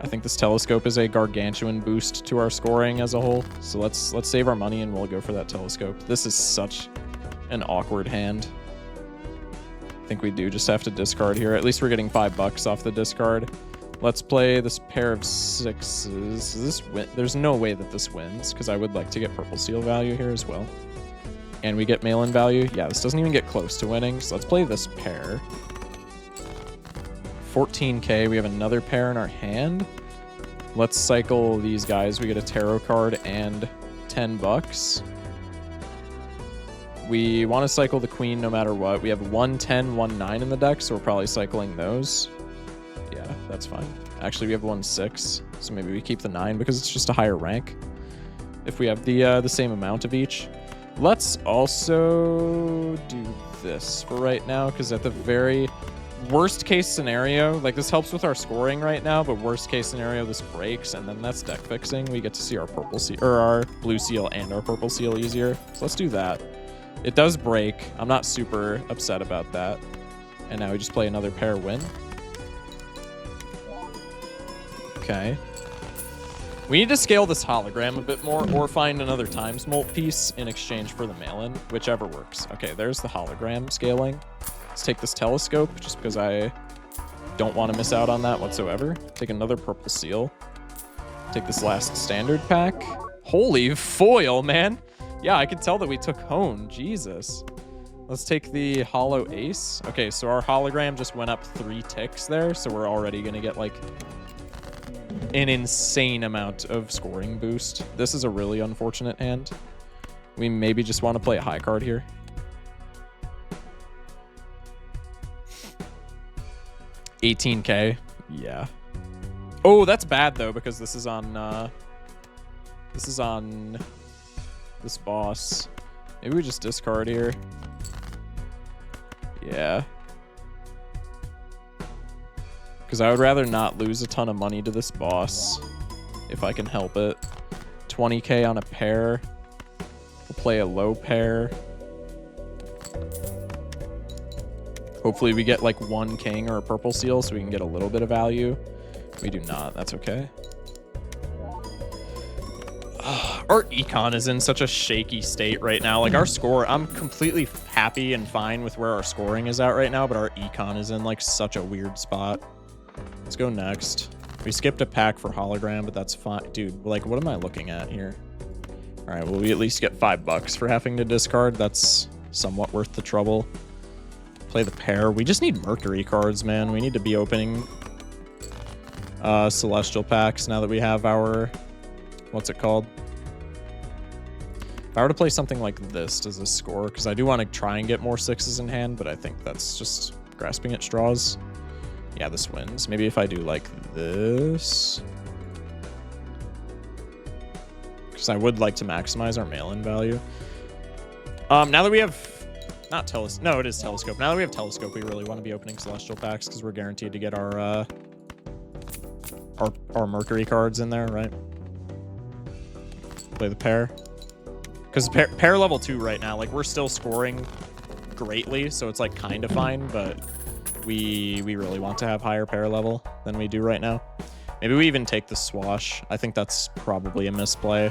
I think this telescope is a gargantuan boost to our scoring as a whole. So let's save our money and we'll go for that telescope. This is such an awkward hand. I think we do just have to discard here. At least we're getting $5 off the discard. Let's play this pair of sixes. Does this win? There's no way that this wins because I would like to get purple seal value here as well. And we get mail-in value. Yeah, this doesn't even get close to winning. So let's play this pair. 14K. We have another pair in our hand. Let's cycle these guys. We get a tarot card and $10. We want to cycle the queen no matter what. We have 1 10, 1 9 in the deck, so we're probably cycling those. Yeah, that's fine. Actually, we have 1 6, so maybe we keep the 9 because it's just a higher rank. If we have the same amount of each. Let's also do this for right now, because at the very worst case scenario, like this helps with our scoring right now, but worst case scenario, this breaks, and then that's deck fixing. We get to see our purple seal, or our blue seal and our purple seal easier. So let's do that. It does break. I'm not super upset about that. And now we just play another pair win. Okay. We need to scale this hologram a bit more or find another times molt piece in exchange for the mail-in, whichever works. Okay, there's the hologram scaling. Let's take this telescope just because I don't want to miss out on that whatsoever. Take another purple seal. Take this last standard pack. Holy foil, man. Yeah, I could tell that we took hone. Jesus. Let's take the hollow ace. Okay, so our hologram just went up 3 ticks there, so we're already going to get like an insane amount of scoring boost. This is a really unfortunate hand. We maybe just want to play a high card here. $18K. Yeah. Oh, that's bad though, because this is on this boss. Maybe we just discard here. Yeah. Because I would rather not lose a ton of money to this boss if I can help it. 20K on a pair. We'll play a low pair. Hopefully we get like 1 king or a purple seal so we can get a little bit of value. We do not. That's okay. Our econ is in such a shaky state right now. Like our score, I'm completely happy and fine with where our scoring is at right now, but our econ is in like such a weird spot. Let's go next. We skipped a pack for hologram, but that's fine. Dude, like what am I looking at here? All right, well, we at least get $5 for having to discard. That's somewhat worth the trouble. Play the pair. We just need Mercury cards, man. We need to be opening Celestial packs now that we have our... What's it called? If I were to play something like this, does this score? Because I do want to try and get more 6s in hand, but I think that's just grasping at straws. Yeah, this wins. Maybe if I do like this. Because I would like to maximize our mail-in value. Now that we have... Not telescope. No, it is telescope. Now that we have telescope, we really want to be opening celestial packs because we're guaranteed to get our Mercury cards in there, right? Play the pair. Because pair level 2 right now, like we're still scoring greatly, so it's like kind of fine, but we really want to have higher pair level than we do right now. Maybe we even take the swash. I think that's probably a misplay.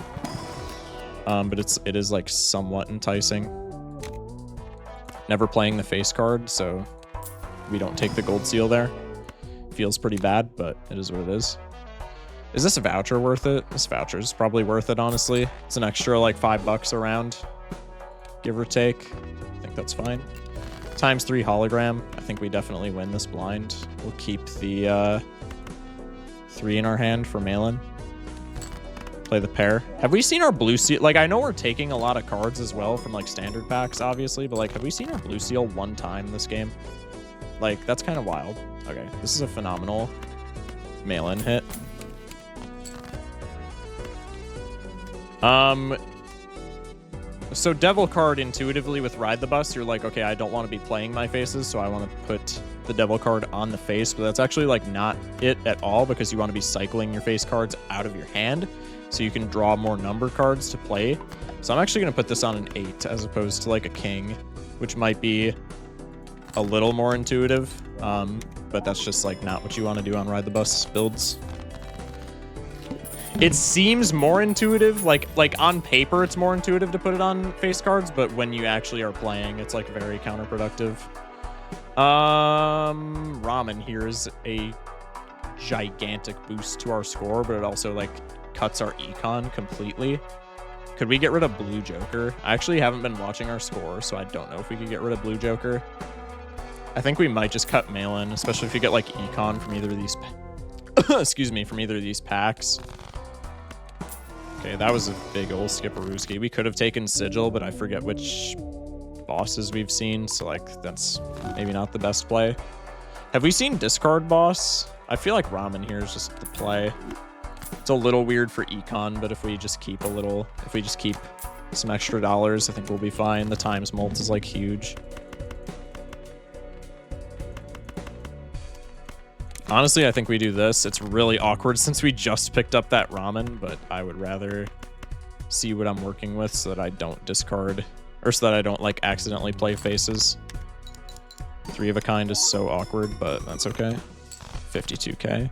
But it is like somewhat enticing. Never playing the face card, so we don't take the gold seal there. Feels pretty bad, but it is what it is. Is this a voucher worth it? This voucher is probably worth it, honestly. It's an extra like $5 around, give or take. I think that's fine. Times 3 hologram. I think we definitely win this blind. We'll keep the 3 in our hand for mail-in. Play the pair. Have we seen our blue seal? Like, I know we're taking a lot of cards as well from like standard packs, obviously, but like, have we seen our blue seal 1 time this game? Like, that's kind of wild. Okay, this is a phenomenal mail-in hit. So Devil card intuitively with Ride the Bus, you're like, okay, I don't want to be playing my faces, so I want to put the Devil card on the face, but that's actually like not it at all, because you want to be cycling your face cards out of your hand so you can draw more number cards to play. So I'm actually going to put this on an 8 as opposed to like a king, which might be a little more intuitive, but that's just like not what you want to do on Ride the Bus builds. It seems more intuitive, like on paper it's more intuitive to put it on face cards, but when you actually are playing, it's like very counterproductive. Ramen here is a gigantic boost to our score, but it also like cuts our econ completely. Could we get rid of Blue Joker? I actually haven't been watching our score, so I don't know if we could get rid of Blue Joker. I think we might just cut Malin, especially if you get like econ from either of these excuse me, from either of these packs. Okay, that was a big old skipperooski. We could have taken Sigil, but I forget which bosses we've seen, so like that's maybe not the best play. Have we seen discard boss? I feel like Ramen here is just the play. It's a little weird for econ, but if we just keep some extra dollars, I think we'll be fine. The times mult is like huge. Honestly, I think we do this. It's really awkward since we just picked up that Ramen, but I would rather see what I'm working with so that I don't discard, or so that I don't like accidentally play faces. 3 of a kind is so awkward, but that's okay. 52k.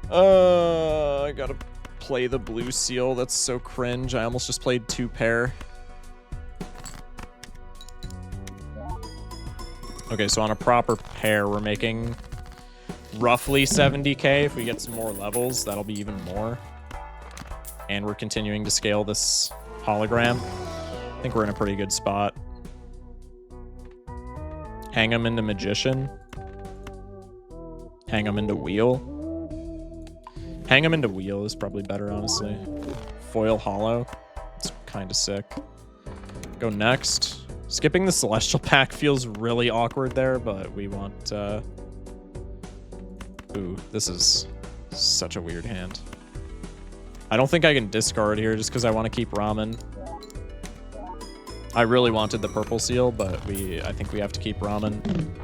I gotta play the blue seal. That's so cringe. I almost just played 2 pair. Okay, so on a proper pair, we're making roughly 70k. If we get some more levels, that'll be even more. And we're continuing to scale this hologram. I think we're in a pretty good spot. Hang him into Magician. Hang him into Wheel. Hang him into Wheel is probably better, honestly. Foil Hollow. It's kind of sick. Go next. Skipping the Celestial pack feels really awkward there, but we want... Ooh, this is such a weird hand. I don't think I can discard here just because I want to keep Ramen. I really wanted the purple seal, but I think we have to keep Ramen.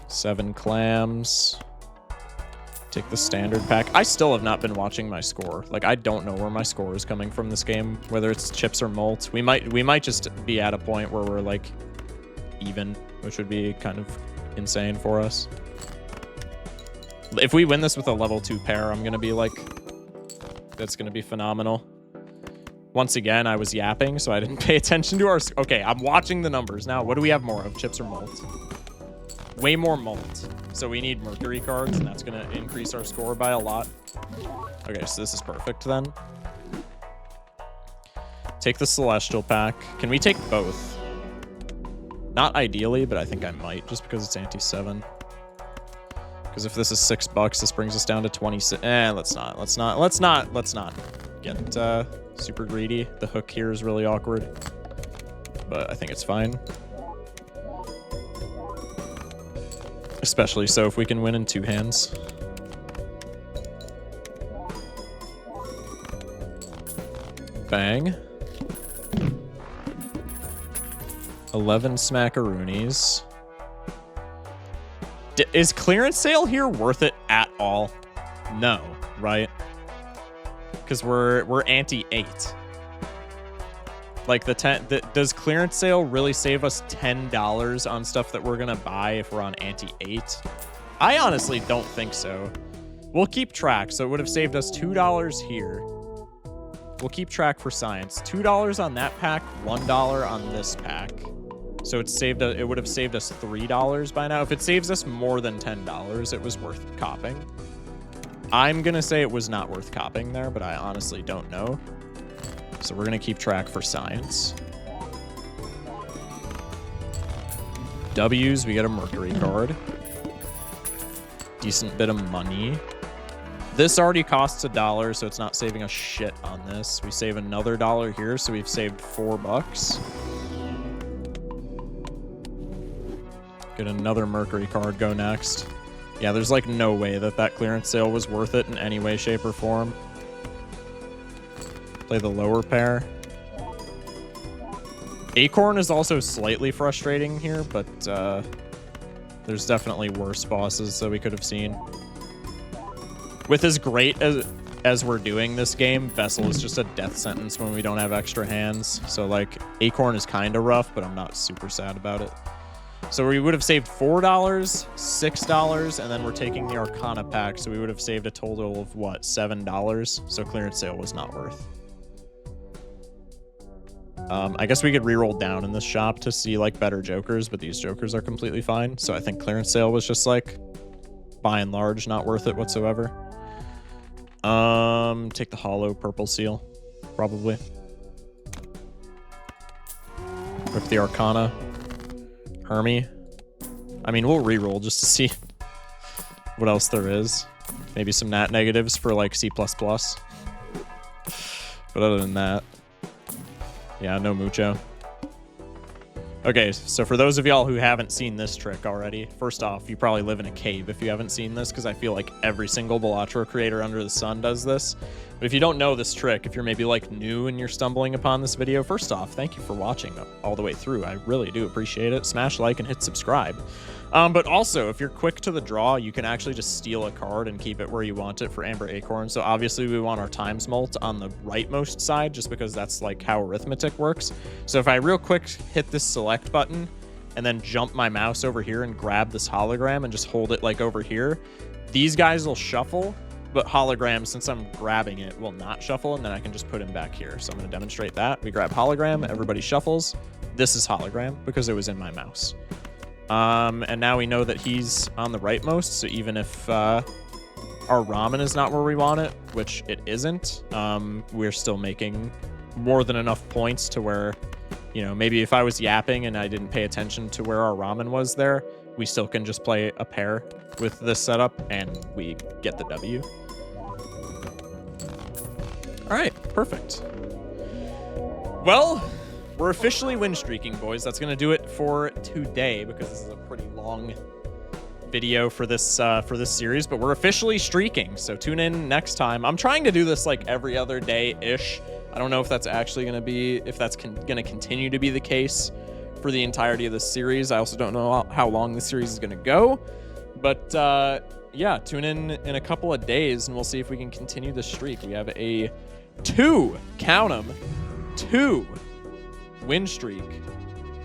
7 clams. Take the standard pack. I still have not been watching my score. Like, I don't know where my score is coming from this game, whether it's chips or mult. We might just be at a point where we're like even, which would be kind of insane for us. If we win this with a level 2 pair, I'm gonna be like, that's gonna be phenomenal. Once again, I was yapping, so I didn't pay attention to our... Okay, I'm watching the numbers now. What do we have more of, chips or mult? Way more mult. So we need Mercury cards, and that's gonna increase our score by a lot. Okay, so this is perfect then. Take the Celestial pack. Can we take both? Not ideally, but I think I might, just because it's anti-7. Because if this is $6, this brings us down to 26. Let's not get super greedy. The hook here is really awkward, but I think it's fine. Especially so if we can win in 2 hands. Bang. 11 smackaroonies. Is clearance sale here worth it at all? No, right? Because we're anti-8. Like does clearance sale really save us $10 on stuff that we're gonna buy if we're on anti-8? I honestly don't think so. We'll keep track. So it would have saved us $2 here. We'll keep track for science. $2 on that pack, $1 on this pack. So it would have saved us $3 by now. If it saves us more than $10, it was worth copping. I'm gonna say it was not worth copping there, but I honestly don't know. So we're gonna keep track for science. W's, we get a Mercury card. Decent bit of money. This already costs $1, so it's not saving us shit on this. We save another $1 here, so we've saved $4. Get another Mercury card, go next. Yeah, there's like no way that clearance sale was worth it in any way, shape, or form. Play the lower pair. Acorn is also slightly frustrating here, but there's definitely worse bosses that we could have seen. With as great as we're doing this game, Vessel is just a death sentence when we don't have extra hands. So, like, Acorn is kind of rough, but I'm not super sad about it. So we would have saved $4, $6, and then we're taking the Arcana pack, so we would have saved a total of, what, $7? So clearance sale was not worth. I guess we could reroll down in this shop to see, like, better jokers, but these jokers are completely fine. So I think clearance sale was just, like, by and large, not worth it whatsoever. Take the hollow purple seal, probably. Rip the Arcana. Hermie. I mean, we'll reroll just to see what else there is. Maybe some nat negatives for, like, C++. But other than that, yeah, no mucho. Okay, so for those of y'all who haven't seen this trick already, first off, you probably live in a cave if you haven't seen this, because I feel like every single Balatro creator under the sun does this. But if you don't know this trick, if you're maybe like new and you're stumbling upon this video, first off, thank you for watching all the way through. I really do appreciate it. Smash like and hit subscribe. But also, if you're quick to the draw, you can actually just steal a card and keep it where you want it for Amber Acorn. So obviously we want our times mult on the rightmost side, just because that's like how arithmetic works. So if I real quick hit this select button and then jump my mouse over here and grab this hologram and just hold it like over here, these guys will shuffle, but hologram, since I'm grabbing it, will not shuffle, and then I can just put him back here. So I'm going to demonstrate that. We grab hologram, everybody shuffles. This is hologram because it was in my mouse. And now we know that he's on the rightmost, so even if our ramen is not where we want it, which it isn't, we're still making more than enough points to where, you know, maybe if I was yapping and I didn't pay attention to where our ramen was there, we still can just play a pair with this setup and we get the W. All right, perfect. Well, we're officially win streaking, boys. That's going to do it for today because this is a pretty long video for this series, but we're officially streaking. So tune in next time. I'm trying to do this like every other day-ish. I don't know if that's actually going to be, if that's going to continue to be the case for the entirety of this series. I also don't know how long the series is going to go, but yeah, tune in a couple of days and we'll see if we can continue the streak. We have a 2 win streak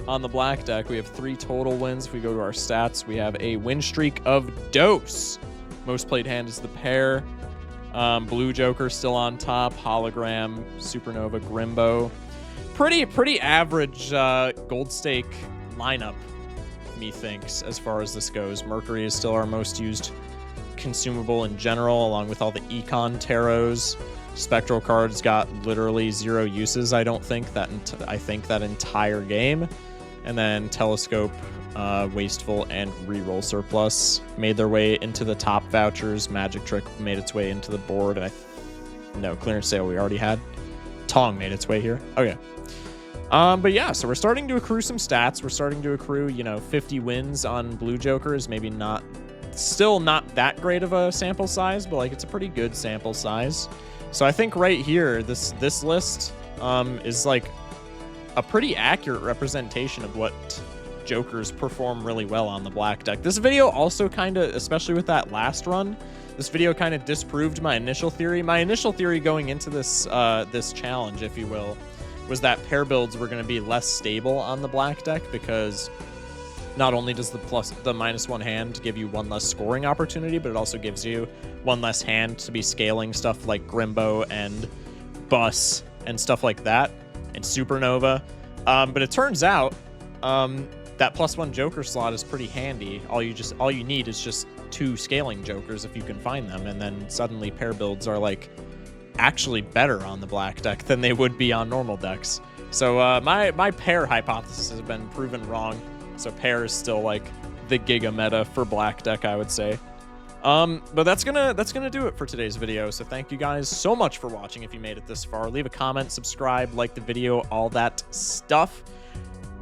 on the black deck. We have 3 total wins. If we go to our stats, we have a win streak of dose. Most played hand is the pair. Blue Joker still on top. Hologram, Supernova, Grimbo. Pretty average gold stake lineup, methinks, as far as this goes. Mercury is still our most used consumable in general, along with all the Econ Tarots. Spectral cards got literally 0 uses, I don't think, I think that entire game. And then Telescope, Wasteful, and Reroll Surplus made their way into the top vouchers. Magic Trick made its way into the board. No, Clearance Sale we already had. Tong made its way here. Okay. But yeah, so we're starting to accrue some stats. We're starting to accrue, you know, 50 wins on Blue Joker is maybe still not that great of a sample size, but like it's a pretty good sample size. So I think right here, this list is like a pretty accurate representation of what jokers perform really well on the black deck. This video also kind of, especially with that last run, this video kind of disproved my initial theory. My initial theory going into this this challenge, if you will, was that pair builds were going to be less stable on the black deck because not only does the -1 hand give you 1 less scoring opportunity, but it also gives you 1 less hand to be scaling stuff like Grimbo and Bus and stuff like that, and Supernova. But it turns out that +1 Joker slot is pretty handy. All you need is just 2 scaling Jokers if you can find them, and then suddenly pair builds are like actually better on the black deck than they would be on normal decks. So my pair hypothesis has been proven wrong. So pair is still like the giga meta for black deck, I would say. But that's gonna do it for today's video. So thank you guys so much for watching. If you made it this far, leave a comment, subscribe, like the video, all that stuff.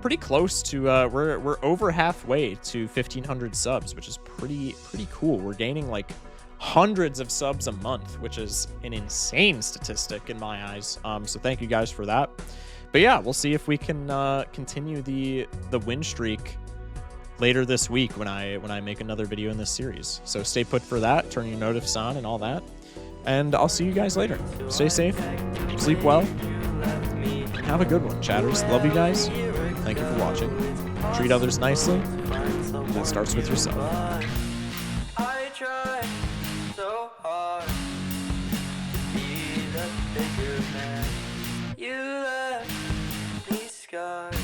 Pretty close to we're over halfway to 1,500 subs, which is pretty cool. We're gaining like hundreds of subs a month, which is an insane statistic in my eyes. So thank you guys for that. But yeah, we'll see if we can continue the win streak later this week when I make another video in this series. So stay put for that, turn your notifs on and all that. And I'll see you guys later. Stay safe, sleep well, have a good one, chatters. Love you guys. Thank you for watching. Treat others nicely. That starts with yourself. I try so hard to be the bigger man. You left me scarred.